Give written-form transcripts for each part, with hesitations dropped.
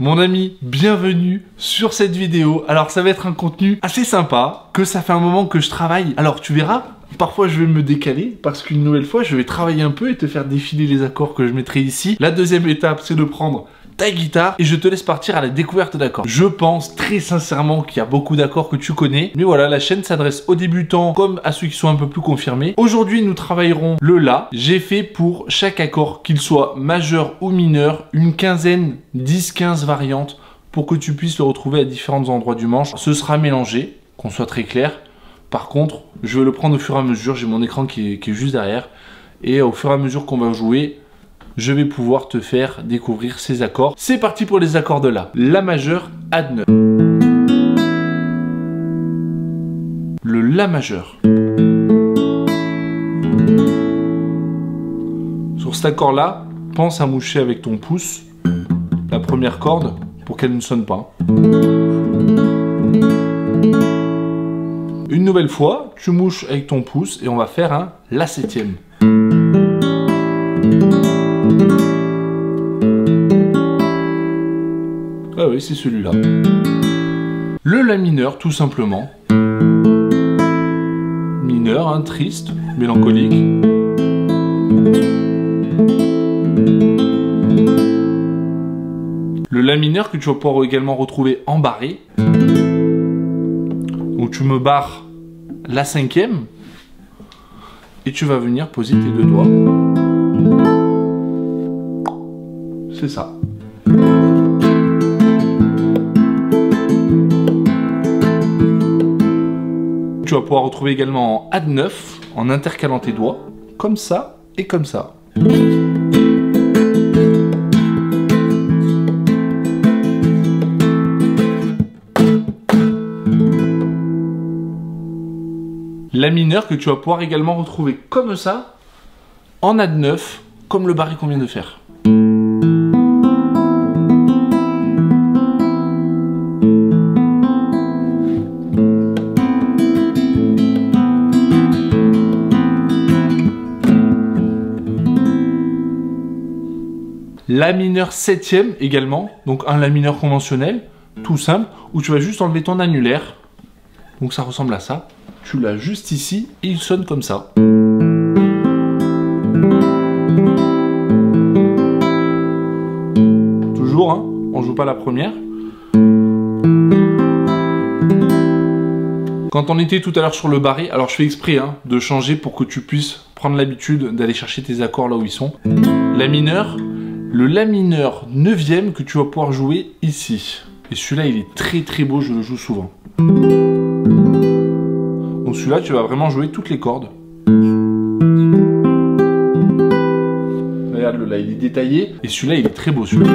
Mon ami, bienvenue sur cette vidéo. Alors ça va être un contenu assez sympa, que ça fait un moment que je travaille. Alors tu verras, parfois je vais me décaler, parce qu'une nouvelle fois je vais travailler un peu et te faire défiler les accords que je mettrai ici. La deuxième étape, c'est de prendre ta guitare et je te laisse partir à la découverte d'accords. Je pense très sincèrement qu'il y a beaucoup d'accords que tu connais, mais voilà, la chaîne s'adresse aux débutants comme à ceux qui sont un peu plus confirmés. Aujourd'hui, nous travaillerons le La. J'ai fait pour chaque accord, qu'il soit majeur ou mineur, une quinzaine, 10-15 variantes pour que tu puisses le retrouver à différents endroits du manche. Ce sera mélangé, qu'on soit très clair. Par contre, je vais le prendre au fur et à mesure. J'ai mon écran qui est juste derrière. Et au fur et à mesure qu'on va jouer, je vais pouvoir te faire découvrir ces accords. C'est parti pour les accords de La. La majeur, Ad9. Le La majeur. Sur cet accord-là, pense à moucher avec ton pouce la première corde pour qu'elle ne sonne pas. Une nouvelle fois, tu mouches avec ton pouce et on va faire un La septième. Ah oui, c'est celui-là. Le La mineur, tout simplement. Mineur, hein, triste, mélancolique. Le La mineur que tu vas pouvoir également retrouver en barré. Donc tu me barres la cinquième et tu vas venir poser tes deux doigts. C'est ça. Tu vas pouvoir retrouver également en Ad9 en intercalant tes doigts, comme ça et comme ça. La mineure que tu vas pouvoir également retrouver comme ça, en Ad9, comme le barré qu'on vient de faire. La mineur septième également, donc un La mineur conventionnel, tout simple, où tu vas juste enlever ton annulaire. Donc ça ressemble à ça. Tu l'as juste ici et il sonne comme ça. Toujours, hein, on joue pas la première. Quand on était tout à l'heure sur le barré, alors je fais exprès hein, de changer pour que tu puisses prendre l'habitude d'aller chercher tes accords là où ils sont. La mineur, le La mineur 9e que tu vas pouvoir jouer ici. Et celui-là, il est très très beau, je le joue souvent. Donc celui-là, tu vas vraiment jouer toutes les cordes. Regarde, là, il est détaillé. Et celui-là, il est très beau, celui-là.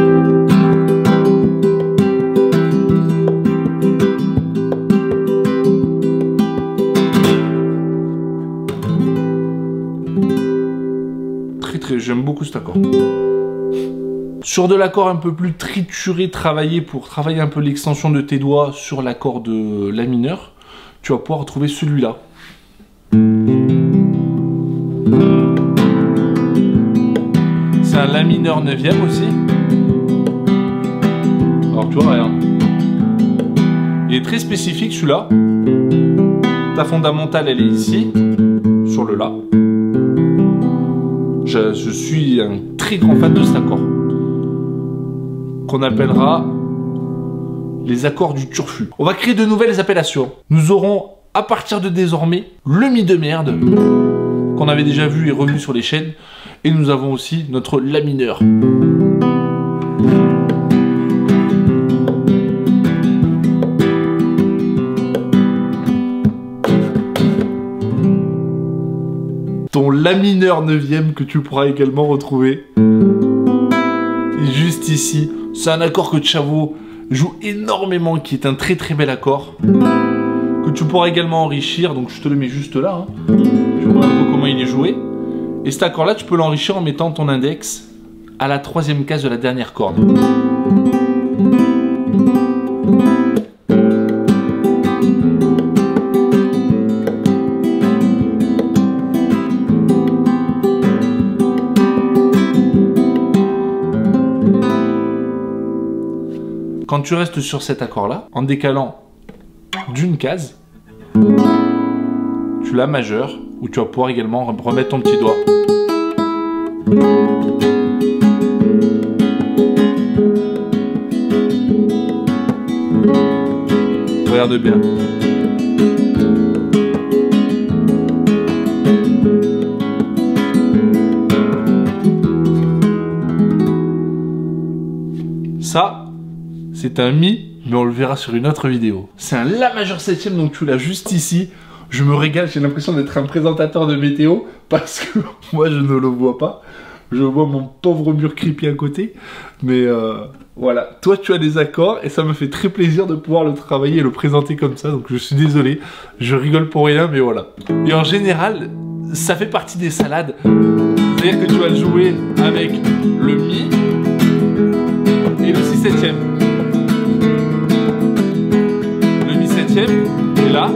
J'aime beaucoup cet accord. Sur de l'accord un peu plus trituré, travaillé pour travailler un peu l'extension de tes doigts sur l'accord de La mineur, tu vas pouvoir retrouver celui-là. C'est un La mineur 9e aussi. Alors tu vois, regarde. Il est très spécifique celui-là. Ta fondamentale, elle est ici, sur le La. Je suis un très grand fan de cet accord, qu'on appellera les accords du turfu. On va créer de nouvelles appellations. Nous aurons, à partir de désormais, le Mi de merde, qu'on avait déjà vu et revu sur les chaînes, et nous avons aussi notre La mineur. Ton La mineur 9e que tu pourras également retrouver juste ici. C'est un accord que Tchavo joue énormément, qui est un très très bel accord que tu pourras également enrichir. Donc je te le mets juste là, hein. Tu vois un peu comment il est joué. Et cet accord là, tu peux l'enrichir en mettant ton index à la 3e case de la dernière corde. quand tu restes sur cet accord-là, en décalant d'une case, tu l'as majeur, où tu vas pouvoir également remettre ton petit doigt. Regarde bien. Ça, c'est un Mi, mais on le verra sur une autre vidéo. C'est un La majeur septième, donc tu l'as juste ici. Je me régale, j'ai l'impression d'être un présentateur de météo, parce que moi je ne le vois pas. Je vois mon pauvre mur creepy à côté. Mais voilà, toi tu as des accords, et ça me fait très plaisir de pouvoir le travailler et le présenter comme ça. Donc je suis désolé, je rigole pour rien, mais voilà. Et en général, ça fait partie des salades. C'est-à-dire que tu vas le jouer avec le Mi et le Si septième. Le Mi septième est là.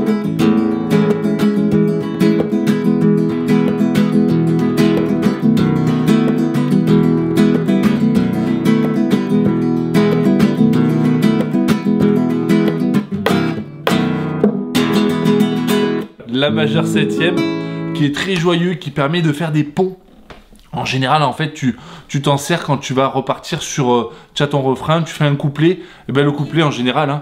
La majeure septième, qui est très joyeux, qui permet de faire des ponts. En général, en fait, tu t'en sers quand tu vas repartir sur... tu as ton refrain, tu fais un couplet. Et bien le couplet, en général, hein,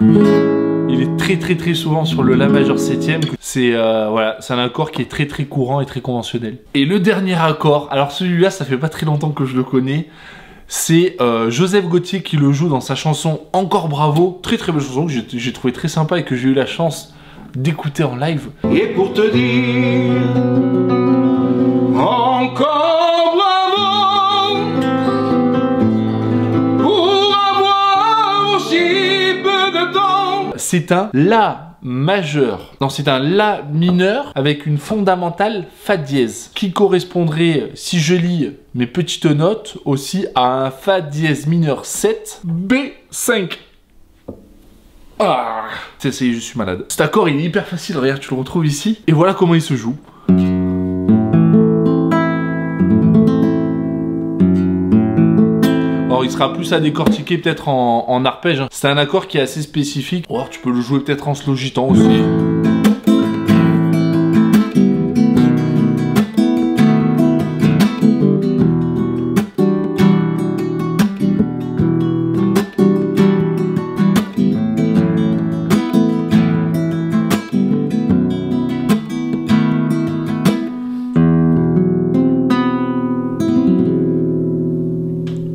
il est très souvent sur le La majeur septième. C'est voilà, c'est un accord qui est très courant et très conventionnel. Et le dernier accord, alors celui-là, ça fait pas très longtemps que je le connais. C'est Joseph Gauthier qui le joue dans sa chanson Encore Bravo. Très belle chanson que j'ai trouvé très sympa et que j'ai eu la chance d'écouter en live. Et pour te dire encore bravo pour avoir aussi peu de temps. C'est un La majeur. Non, c'est un La mineur avec une fondamentale Fa dièse qui correspondrait, si je lis mes petites notes, aussi à un Fa dièse mineur 7 B5. Ah, ça y est, je suis malade. Cet accord, il est hyper facile, regarde, tu le retrouves ici. Et voilà comment il se joue. Alors, il sera plus à décortiquer peut-être en arpège. Hein. C'est un accord qui est assez spécifique. Oh, tu peux le jouer peut-être en slow gitan aussi.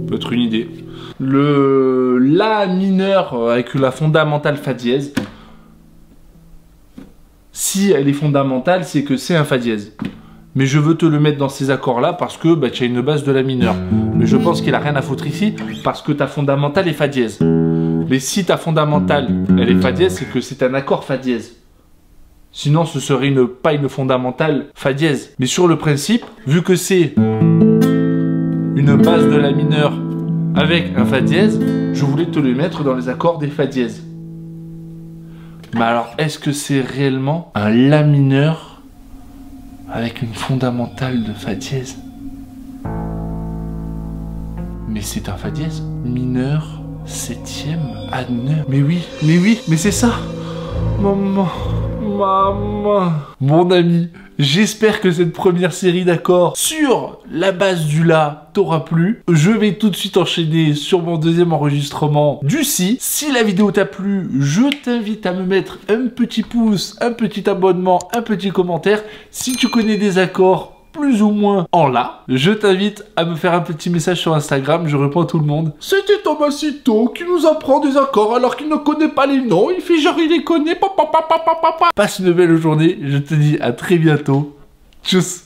Peut-être une idée. Le La mineur avec la fondamentale Fa dièse. Si elle est fondamentale, c'est que c'est un Fa dièse. Mais je veux te le mettre dans ces accords-là parce que bah, tu as une base de La mineur. Mais je pense qu'il a rien à foutre ici parce que ta fondamentale est Fa dièse. Mais si ta fondamentale, elle est Fa dièse, c'est que c'est un accord Fa dièse. Sinon, ce serait pas une fondamentale Fa dièse. Mais sur le principe, vu que c'est une base de La mineur avec un Fa dièse, je voulais te le mettre dans les accords des Fa dièse. Mais alors, est-ce que c'est réellement un La mineur avec une fondamentale de Fa dièse? Mais c'est un Fa dièse mineur 7e à 9. Mais oui, mais c'est ça. Maman. Mon ami, j'espère que cette première série d'accords sur la base du La t'aura plu. Je vais tout de suite enchaîner sur mon deuxième enregistrement du Si. Si la vidéo t'a plu, je t'invite à me mettre un petit pouce, un petit abonnement, un petit commentaire. Si tu connais des accords plus ou moins en La, je t'invite à me faire un petit message sur Instagram, je réponds à tout le monde. C'était Thomasito qui nous apprend des accords alors qu'il ne connaît pas les noms, il fait genre il les connaît. Passe une belle journée, je te dis à très bientôt. Tchuss.